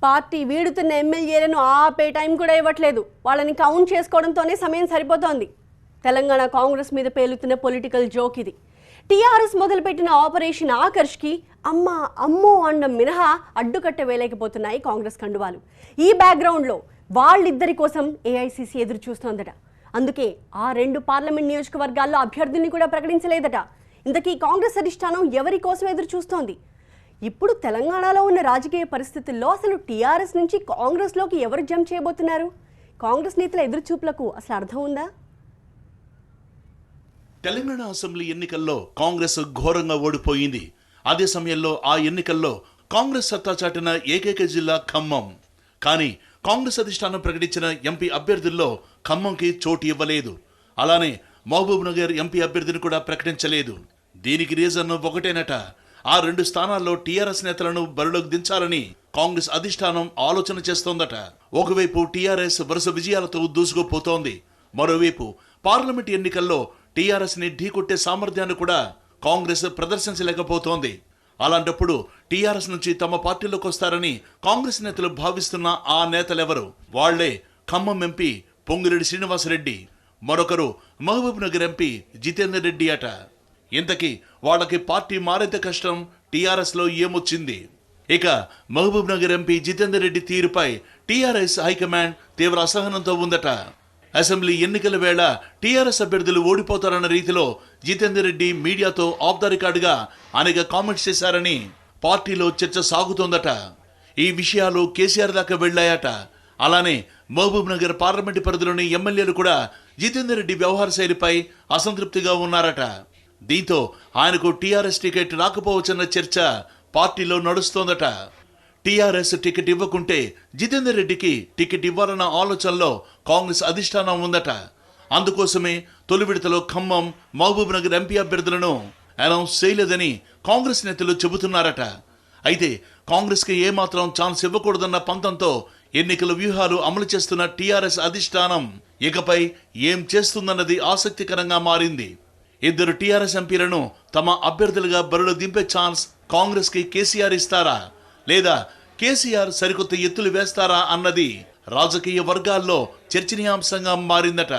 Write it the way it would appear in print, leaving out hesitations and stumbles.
Party వీడుతున్న ఎమ్మెల్యేలను ఆపే time కూడా ఇవ్వట్లేదు. వాళ్ళని కౌంట్ చేసుకోవడంతోనే సమయం సరిపోతోంది. తెలంగాణ కాంగ్రెస్ మీద పేలుతున్న పొలిటికల్ జోక్ ఇది. టీఆర్ఎస్ మొదలుపెట్టిన ఆపరేషన్ ఆకర్ష్కి అమ్మో అండం మినహా అడ్డుకట్ట వేయలేకపోతున్నాయి కాంగ్రెస్ కండువాలు. ఈ బ్యాక్గ్రౌండ్లో వాళ్ళిద్దరి కోసం ఏఐసీసీ ఎదురు చూస్తోందట. అందుకే ఆ 2 పార్లమెంట్ నియోజకవర్గాల్లో అభ్యర్థుల్ని కూడా ప్రకటించలేదట. ఇంతకీ కాంగ్రెస్ అధిష్టానం ఎవరి కోసం ఎదురు చూస్తోంది? ఇప్పుడు తెలంగాణలో ఉన్న రాజకీయ పరిస్థితుల్లో అసలు టీఆర్ఎస్ నుంచి కాంగ్రెస్లోకి ఎవరు జంప్ చేయబోతున్నారు? కాంగ్రెస్ నేతల ఎదురుచూపులకు అసలు అర్థం ఉందా? తెలంగాణ అసెంబ్లీ ఎన్నికల్లో కాంగ్రెస్ ఘోరంగా ఓడిపోయింది. అదే సమయంలో ఆ ఎన్నికల్లో కాంగ్రెస్ సత్తా చాటిన ఏకైక జిల్లా ఖమ్మం. కానీ కాంగ్రెస్ అధిష్టానం ప్రకటించిన ఎంపీ అభ్యర్థుల్లో ఖమ్మంకి చోటు ఇవ్వలేదు. అలానే మహబూబ్ నగర్ ఎంపీ అభ్యర్థిని కూడా ప్రకటించలేదు. దీనికి రీజన్ ఒకటేనట. ఆ 2 స్థానాల్లో టీఆర్ఎస్ నేతలను బరిలోకి దించాలని కాంగ్రెస్ అధిష్టానం ఆలోచన చేస్తోందట. ఒకవైపు టీఆర్ఎస్ వరుస విజయాలతో దూసుకుపోతోంది. మరోవైపు పార్లమెంట్ ఎన్నికల్లో టీఆర్ఎస్ ని ఢీకొట్టే సామర్థ్యాన్ని కూడా కాంగ్రెస్ ప్రదర్శించలేకపోతోంది. అలాంటప్పుడు టీఆర్ఎస్ నుంచి తమ పార్టీలోకి వస్తారని కాంగ్రెస్ నేతలు భావిస్తున్న ఆ నేతలెవరు? వాళ్లే ఖమ్మం ఎంపీ పొంగిరెడ్డి శ్రీనివాసరెడ్డి, మరొకరు మహబూబ్ నగర్ ఎంపీ జితేందర్ రెడ్డి అట. ఇంతకీ వాళ్ళకి పార్టీ మారేంత కష్టం టీఆర్ఎస్ లో ఏమొచ్చింది? ఇక మహబూబ్ నగర్ ఎంపీ జితేందర్ రెడ్డి తీరుపై టీఆర్ఎస్ హైకమాండ్ తీవ్ర అసహనంతో ఉందట. అసెంబ్లీ ఎన్నికల వేళ టీఆర్ఎస్ అభ్యర్థులు ఓడిపోతారన్న రీతిలో జితేందర్ రెడ్డి మీడియాతో ఆఫ్ ద రికార్డుగా అనేక కామెంట్స్ చేశారని పార్టీలో చర్చ సాగుతోందట. ఈ విషయాలు కేసీఆర్ దాకా వెళ్లాయట. అలానే మహబూబ్ నగర్ పార్లమెంటు పరిధిలోని ఎమ్మెల్యేలు కూడా జితేందర్ రెడ్డి వ్యవహార శైలిపై అసంతృప్తిగా ఉన్నారట. దీంతో ఆయనకు టీఆర్ఎస్ టికెట్ రాకపోవచ్చన్న చర్చ పార్టీలో నడుస్తోందట. టీఆర్ఎస్ టికెట్ ఇవ్వకుంటే జితేందర్ రెడ్డికి టికెట్ ఇవ్వాలన్న ఆలోచనలో కాంగ్రెస్ అధిష్టానం ఉందట. అందుకోసమే తొలి విడతలో ఖమ్మం, మహబూబ్ నగర్ ఎంపీ అభ్యర్థులను అనౌన్స్ చేయలేదని కాంగ్రెస్ నేతలు చెబుతున్నారట. అయితే కాంగ్రెస్ కి ఏమాత్రం ఛాన్స్ ఇవ్వకూడదన్న పంతంతో ఎన్నికల వ్యూహాలు అమలు చేస్తున్న టీఆర్ఎస్ అధిష్టానం ఇకపై ఏం చేస్తుందన్నది ఆసక్తికరంగా మారింది. 2 టీఆర్ఎస్ ఎంపీలను తమ అభ్యర్థులుగా బరిలో దింపే ఛాన్స్ కాంగ్రెస్ కి కేసీఆర్ ఇస్తారా, లేదా కేసీఆర్ సరికొత్త ఎత్తులు వేస్తారా అన్నది రాజకీయ వర్గాల్లో చర్చనీయాంశంగా మారిందట.